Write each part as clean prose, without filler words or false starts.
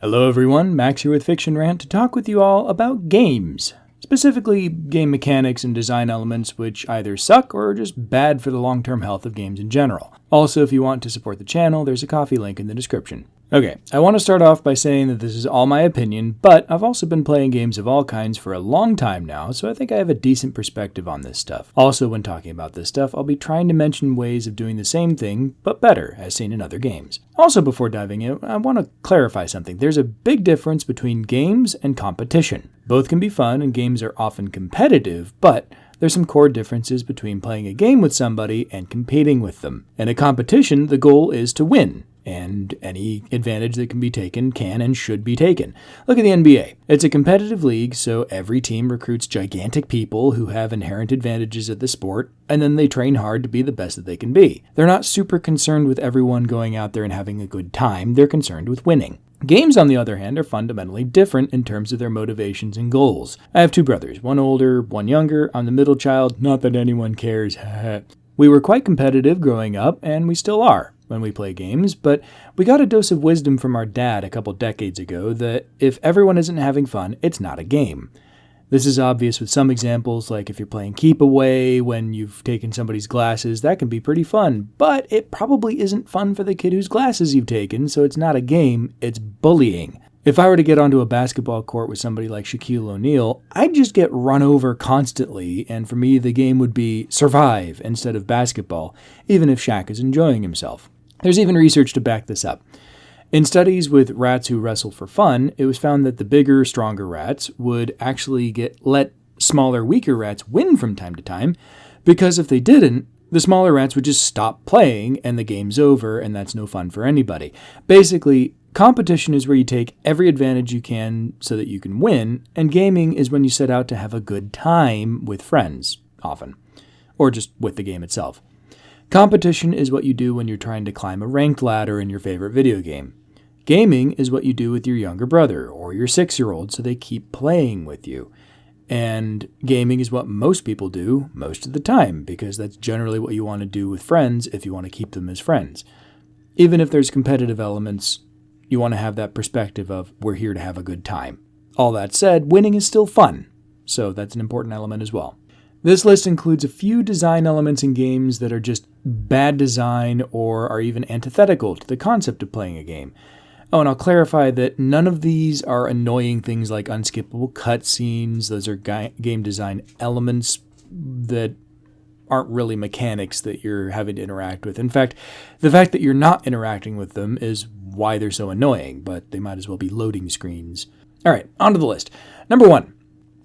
Hello everyone, Max here with Fiction Rant to talk with you all about games. Specifically, game mechanics and design elements which either suck or are just bad for the long-term health of games in general. Also, if you want to support the channel, there's a Ko-fi link in the description. Okay, I want to start off by saying that this is all my opinion, but I've also been playing games of all kinds for a long time now, so I think I have a decent perspective on this stuff. Also, when talking about this stuff, I'll be trying to mention ways of doing the same thing, but better, as seen in other games. Also, before diving in, I want to clarify something. There's a big difference between games and competition. Both can be fun, and games are often competitive, but there's some core differences between playing a game with somebody and competing with them. In a competition, the goal is to win, and any advantage that can be taken can and should be taken. Look at the NBA. It's a competitive league, so every team recruits gigantic people who have inherent advantages at the sport, and then they train hard to be the best that they can be. They're not super concerned with everyone going out there and having a good time, they're concerned with winning. Games, on the other hand, are fundamentally different in terms of their motivations and goals. I have two brothers, one older, one younger. I'm the middle child, not that anyone cares. We were quite competitive growing up, and we still are when we play games, but we got a dose of wisdom from our dad a couple decades ago that if everyone isn't having fun, it's not a game. This is obvious with some examples, like if you're playing keep away when you've taken somebody's glasses, that can be pretty fun, but it probably isn't fun for the kid whose glasses you've taken, so it's not a game, it's bullying. If I were to get onto a basketball court with somebody like Shaquille O'Neal, I'd just get run over constantly, and for me the game would be survive instead of basketball, even if Shaq is enjoying himself. There's even research to back this up. In studies with rats who wrestle for fun, it was found that the bigger, stronger rats would actually let smaller, weaker rats win from time to time, because if they didn't, the smaller rats would just stop playing and the game's over, and that's no fun for anybody. Basically, competition is where you take every advantage you can so that you can win, and gaming is when you set out to have a good time with friends, often, or just with the game itself. Competition is what you do when you're trying to climb a ranked ladder in your favorite video game. Gaming is what you do with your younger brother or your 6-year-old so they keep playing with you. And gaming is what most people do most of the time because that's generally what you want to do with friends if you want to keep them as friends. Even if there's competitive elements, you want to have that perspective of we're here to have a good time. All that said, winning is still fun, so that's an important element as well. This list includes a few design elements in games that are just bad design or are even antithetical to the concept of playing a game. Oh, and I'll clarify that none of these are annoying things like unskippable cutscenes. Those are game design elements that aren't really mechanics that you're having to interact with. In fact, the fact that you're not interacting with them is why they're so annoying, but they might as well be loading screens. All right, on to the list. Number 1.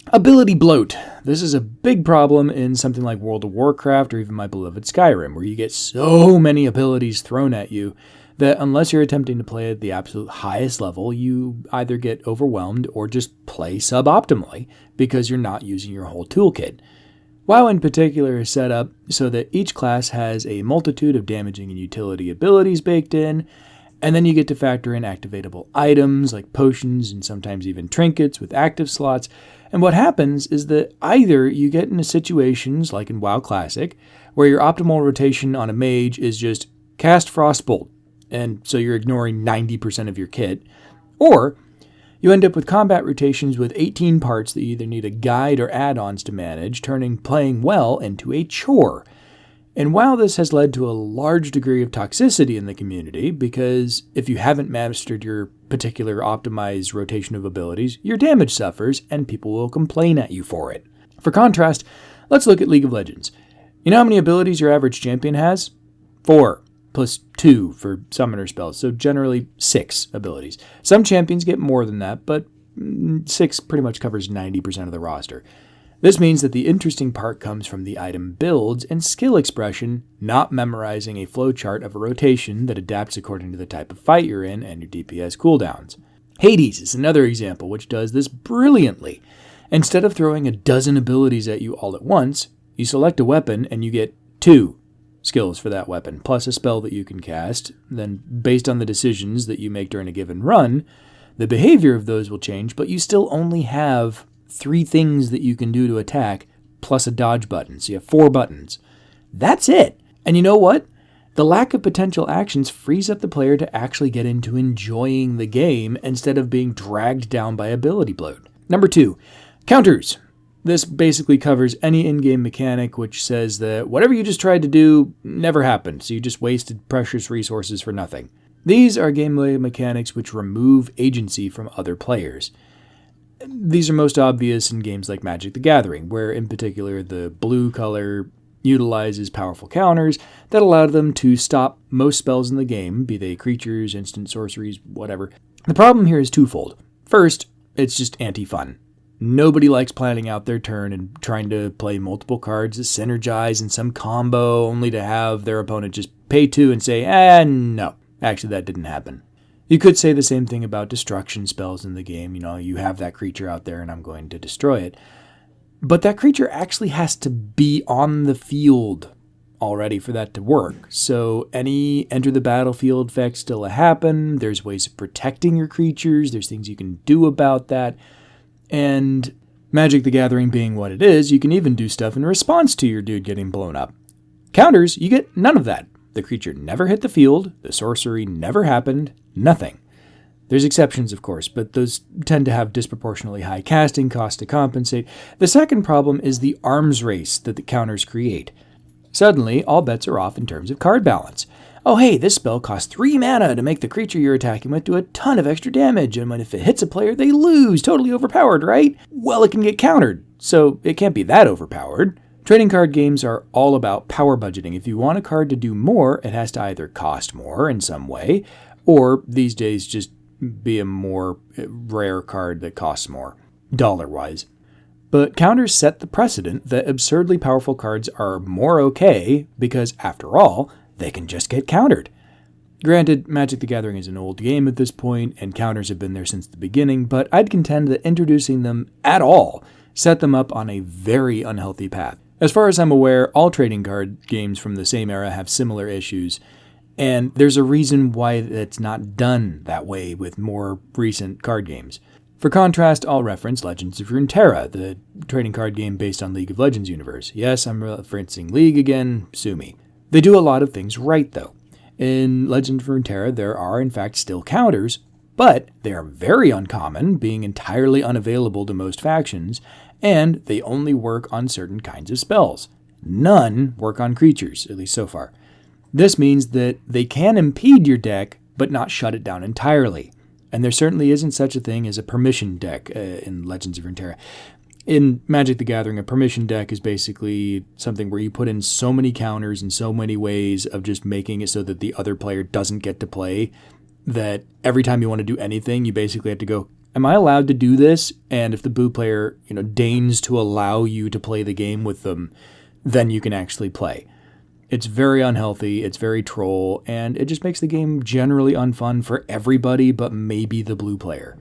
Ability bloat. This is a big problem in something like World of Warcraft or even my beloved Skyrim, where you get so many abilities thrown at you that unless you're attempting to play at the absolute highest level, you either get overwhelmed or just play suboptimally because you're not using your whole toolkit. WoW in particular is set up so that each class has a multitude of damaging and utility abilities baked in, and then you get to factor in activatable items like potions and sometimes even trinkets with active slots. And what happens is that either you get into situations like in WoW Classic where your optimal rotation on a mage is just cast Frostbolt, and so you're ignoring 90% of your kit, or you end up with combat rotations with 18 parts that you either need a guide or add-ons to manage, turning playing well into a chore. And while this has led to a large degree of toxicity in the community, because if you haven't mastered your particular optimized rotation of abilities, your damage suffers and people will complain at you for it. For contrast, let's look at League of Legends. You know how many abilities your average champion has? 4, plus 2 for summoner spells, so generally 6 abilities. Some champions get more than that, but 6 pretty much covers 90% of the roster. This means that the interesting part comes from the item builds and skill expression, not memorizing a flowchart of a rotation that adapts according to the type of fight you're in and your DPS cooldowns. Hades is another example which does this brilliantly. Instead of throwing a dozen abilities at you all at once, you select a weapon and you get 2 skills for that weapon, plus a spell that you can cast. Then, based on the decisions that you make during a given run, the behavior of those will change, but you still only have 3 things that you can do to attack, plus a dodge button. So you have 4 buttons. That's it. And you know what? The lack of potential actions frees up the player to actually get into enjoying the game instead of being dragged down by ability bloat. Number 2, counters. This basically covers any in-game mechanic which says that whatever you just tried to do never happened, so you just wasted precious resources for nothing. These are gameplay mechanics which remove agency from other players. These are most obvious in games like Magic the Gathering, where in particular the blue color utilizes powerful counters that allow them to stop most spells in the game, be they creatures, instant sorceries, whatever. The problem here is twofold. First, it's just anti-fun. Nobody likes planning out their turn and trying to play multiple cards that synergize in some combo only to have their opponent just pay 2 and say, no. Actually, that didn't happen. You could say the same thing about destruction spells in the game. You have that creature out there and I'm going to destroy it. But that creature actually has to be on the field already for that to work. So any enter the battlefield effects still happen. There's ways of protecting your creatures. There's things you can do about that. And Magic the Gathering being what it is, you can even do stuff in response to your dude getting blown up. Counters, you get none of that. The creature never hit the field, the sorcery never happened, nothing. There's exceptions, of course, but those tend to have disproportionately high casting costs to compensate. The second problem is the arms race that the counters create. Suddenly, all bets are off in terms of card balance. Oh hey, this spell costs 3 mana to make the creature you're attacking with do a ton of extra damage, and if it hits a player, they lose. Totally overpowered, right? Well, it can get countered, so it can't be that overpowered. Trading card games are all about power budgeting. If you want a card to do more, it has to either cost more in some way, or these days just be a more rare card that costs more, dollar-wise. But counters set the precedent that absurdly powerful cards are more okay because, after all, they can just get countered. Granted, Magic the Gathering is an old game at this point, and counters have been there since the beginning, but I'd contend that introducing them at all set them up on a very unhealthy path. As far as I'm aware, all trading card games from the same era have similar issues, and there's a reason why it's not done that way with more recent card games. For contrast, I'll reference Legends of Runeterra, the trading card game based on League of Legends universe. Yes, I'm referencing League again, sue me. They do a lot of things right, though. In Legends of Runeterra, there are in fact still counters, but they are very uncommon, being entirely unavailable to most factions, and they only work on certain kinds of spells. None work on creatures, at least so far. This means that they can impede your deck, but not shut it down entirely. And there certainly isn't such a thing as a permission deck in Legends of Runeterra. In Magic the Gathering, a permission deck is basically something where you put in so many counters and so many ways of just making it so that the other player doesn't get to play, that every time you want to do anything, you basically have to go, am I allowed to do this? And if the blue player, deigns to allow you to play the game with them, then you can actually play. It's very unhealthy, it's very troll, and it just makes the game generally unfun for everybody but maybe the blue player.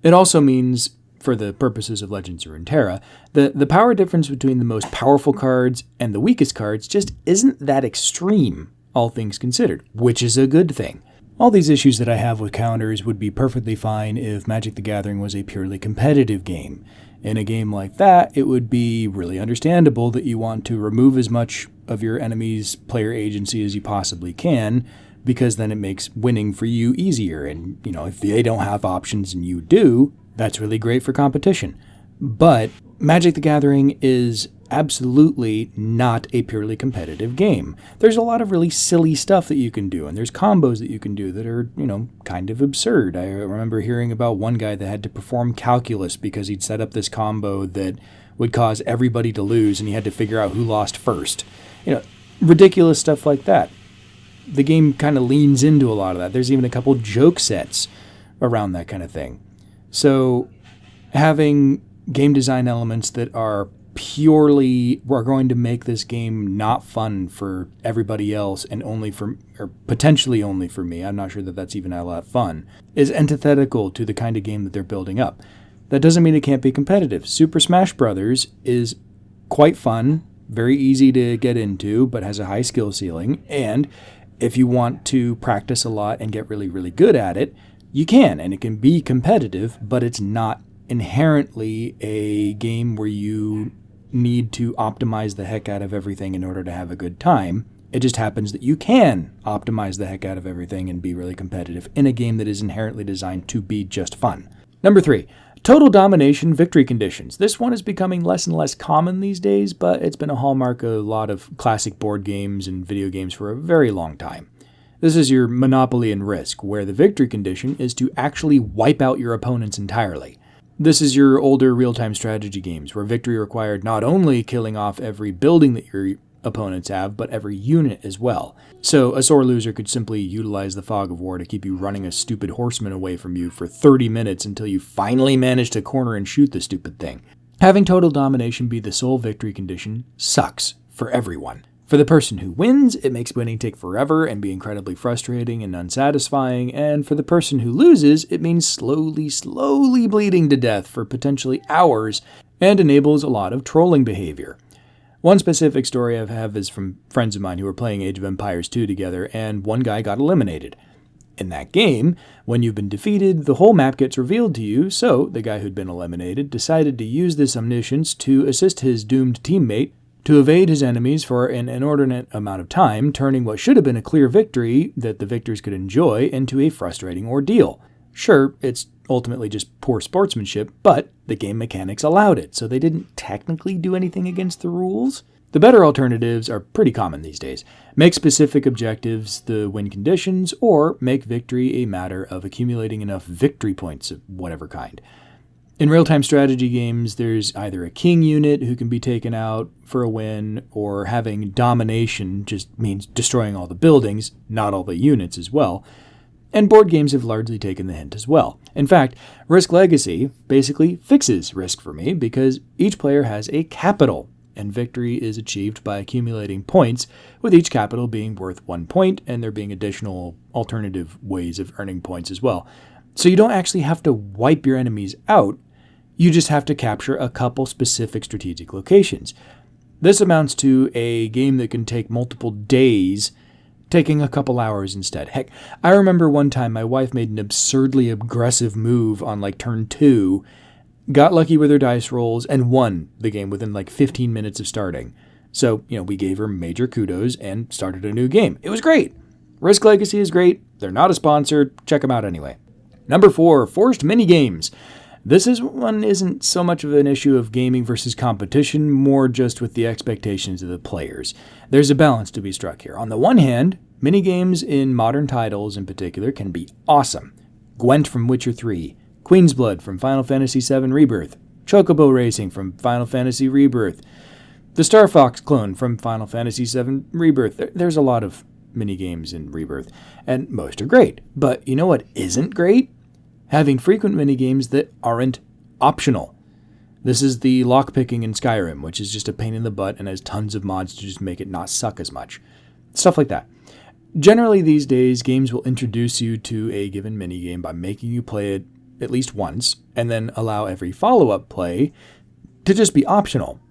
It also means, for the purposes of Legends of Runeterra, that the power difference between the most powerful cards and the weakest cards just isn't that extreme, all things considered, which is a good thing. All these issues that I have with counters would be perfectly fine if Magic the Gathering was a purely competitive game. In a game like that, it would be really understandable that you want to remove as much of your enemy's player agency as you possibly can, because then it makes winning for you easier. And, if they don't have options and you do, that's really great for competition. But Magic the Gathering is absolutely not a purely competitive game. There's a lot of really silly stuff that you can do, and there's combos that you can do that are, kind of absurd. I remember hearing about one guy that had to perform calculus because he'd set up this combo that would cause everybody to lose, and he had to figure out who lost first. Ridiculous stuff like that. The game kind of leans into a lot of that. There's even a couple joke sets around that kind of thing. So having game design elements that are going to make this game not fun for everybody else and potentially only for me, I'm not sure that that's even a lot of fun, is antithetical to the kind of game that they're building up. That doesn't mean it can't be competitive. Super Smash Bros. Is quite fun, very easy to get into, but has a high skill ceiling, and if you want to practice a lot and get really, really good at it, you can, and it can be competitive, but it's not inherently a game where you need to optimize the heck out of everything in order to have a good time. It just happens that you can optimize the heck out of everything and be really competitive in a game that is inherently designed to be just fun. Number 3, total domination victory conditions. This one is becoming less and less common these days, but it's been a hallmark of a lot of classic board games and video games for a very long time. This is your Monopoly and Risk, where the victory condition is to actually wipe out your opponents entirely. This is your older real-time strategy games, where victory required not only killing off every building that your opponents have, but every unit as well. So a sore loser could simply utilize the fog of war to keep you running a stupid horseman away from you for 30 minutes until you finally manage to corner and shoot the stupid thing. Having total domination be the sole victory condition sucks for everyone. For the person who wins, it makes winning take forever and be incredibly frustrating and unsatisfying, and for the person who loses, it means slowly bleeding to death for potentially hours and enables a lot of trolling behavior. One specific story I have is from friends of mine who were playing Age of Empires 2 together, and one guy got eliminated. In that game, when you've been defeated, the whole map gets revealed to you, so the guy who'd been eliminated decided to use this omniscience to assist his doomed teammate to evade his enemies for an inordinate amount of time, turning what should have been a clear victory that the victors could enjoy into a frustrating ordeal. Sure, it's ultimately just poor sportsmanship, but the game mechanics allowed it, so they didn't technically do anything against the rules. The better alternatives are pretty common these days. Make specific objectives the win conditions, or make victory a matter of accumulating enough victory points of whatever kind. In real-time strategy games, there's either a king unit who can be taken out for a win, or having domination just means destroying all the buildings, not all the units as well. And board games have largely taken the hint as well. In fact, Risk Legacy basically fixes Risk for me because each player has a capital, and victory is achieved by accumulating points, with each capital being worth 1 point, and there being additional alternative ways of earning points as well. So you don't actually have to wipe your enemies out, you just have to capture a couple specific strategic locations. This amounts to a game that can take multiple days, taking a couple hours instead. Heck, I remember one time my wife made an absurdly aggressive move on turn 2, got lucky with her dice rolls, and won the game within 15 minutes of starting. So, we gave her major kudos and started a new game. It was great. Risk Legacy is great. They're not a sponsor. Check them out anyway. Number 4, forced minigames. This one isn't so much of an issue of gaming versus competition, more just with the expectations of the players. There's a balance to be struck here. On the one hand, minigames in modern titles in particular can be awesome. Gwent from Witcher 3, Queen's Blood from Final Fantasy VII Rebirth, Chocobo Racing from Final Fantasy Rebirth, the Star Fox clone from Final Fantasy VII Rebirth. There's a lot of minigames in Rebirth, and most are great. But you know what isn't great? Having frequent minigames that aren't optional. This is the lockpicking in Skyrim, which is just a pain in the butt and has tons of mods to just make it not suck as much. Stuff like that. Generally these days, games will introduce you to a given minigame by making you play it at least once, and then allow every follow-up play to just be optional.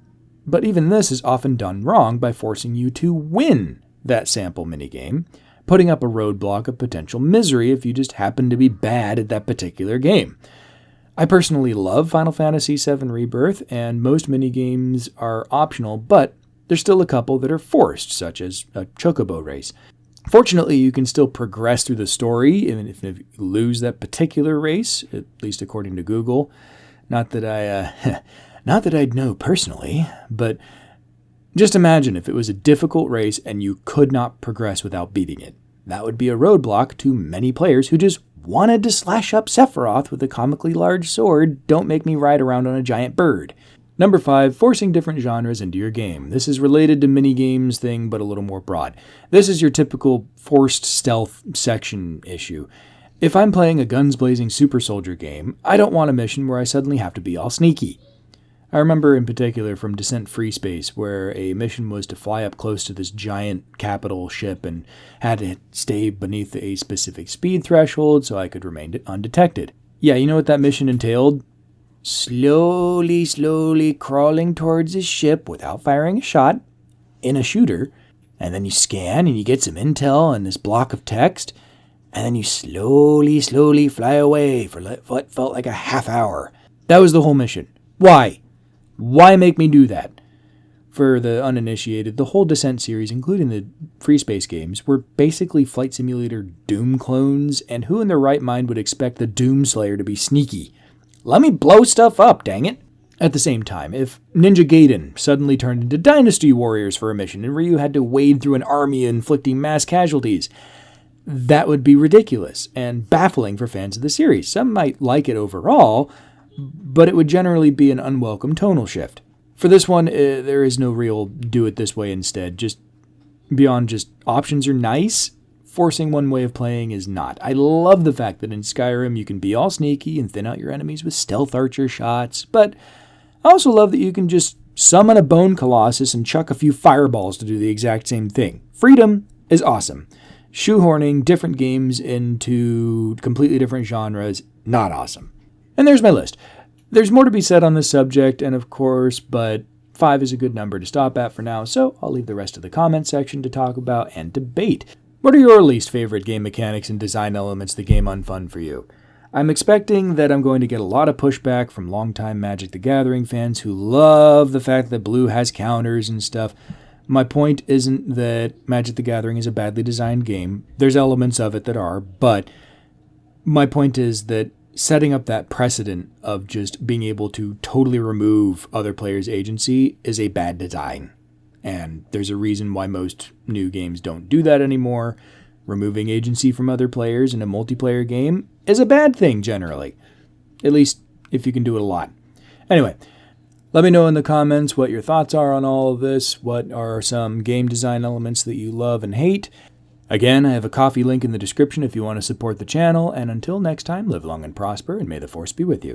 But even this is often done wrong by forcing you to win that sample minigame, putting up a roadblock of potential misery if you just happen to be bad at that particular game. I personally love Final Fantasy VII Rebirth, and most minigames are optional, but there's still a couple that are forced, such as a Chocobo race. Fortunately, you can still progress through the story, even if you lose that particular race, at least according to Google. Not that I'd know personally, but just imagine if it was a difficult race and you could not progress without beating it. That would be a roadblock to many players who just wanted to slash up Sephiroth with a comically large sword. Don't make me ride around on a giant bird. Number 5, forcing different genres into your game. This is related to minigames thing, but a little more broad. This is your typical forced stealth section issue. If I'm playing a guns blazing super soldier game, I don't want a mission where I suddenly have to be all sneaky. I remember in particular from Descent Free Space, where a mission was to fly up close to this giant capital ship and had to stay beneath a specific speed threshold so I could remain undetected. Yeah, you know what that mission entailed? Slowly crawling towards his ship without firing a shot in a shooter, and then you scan and you get some intel and this block of text, and then you slowly fly away for what felt like a half hour. That was the whole mission. Why? Why make me do that? For the uninitiated, the whole Descent series, including the free space games, were basically Flight Simulator Doom clones, and who in their right mind would expect the Doom Slayer to be sneaky? Let me blow stuff up, dang it! At the same time, if Ninja Gaiden suddenly turned into Dynasty Warriors for a mission and Ryu had to wade through an army inflicting mass casualties, that would be ridiculous and baffling for fans of the series. Some might like it overall, but it would generally be an unwelcome tonal shift. For this one, there is no real do it this way instead. Just beyond just options are nice, forcing one way of playing is not. I love the fact that in Skyrim you can be all sneaky and thin out your enemies with stealth archer shots, but I also love that you can just summon a bone colossus and chuck a few fireballs to do the exact same thing. Freedom is awesome. Shoehorning different games into completely different genres, not awesome. And there's my list. There's more to be said on this subject, and of course, but 5 is a good number to stop at for now, so I'll leave the rest of the comment section to talk about and debate. What are your least favorite game mechanics and design elements that game unfun for you? I'm expecting that I'm going to get a lot of pushback from longtime Magic the Gathering fans who love the fact that blue has counters and stuff. My point isn't that Magic the Gathering is a badly designed game. There's elements of it that are, but my point is that setting up that precedent of just being able to totally remove other players' agency is a bad design. And there's a reason why most new games don't do that anymore. Removing agency from other players in a multiplayer game is a bad thing generally. At least if you can do it a lot. Anyway, let me know in the comments what your thoughts are on all of this. What are some game design elements that you love and hate? Again, I have a coffee link in the description if you want to support the channel. And until next time, live long and prosper, and may the force be with you.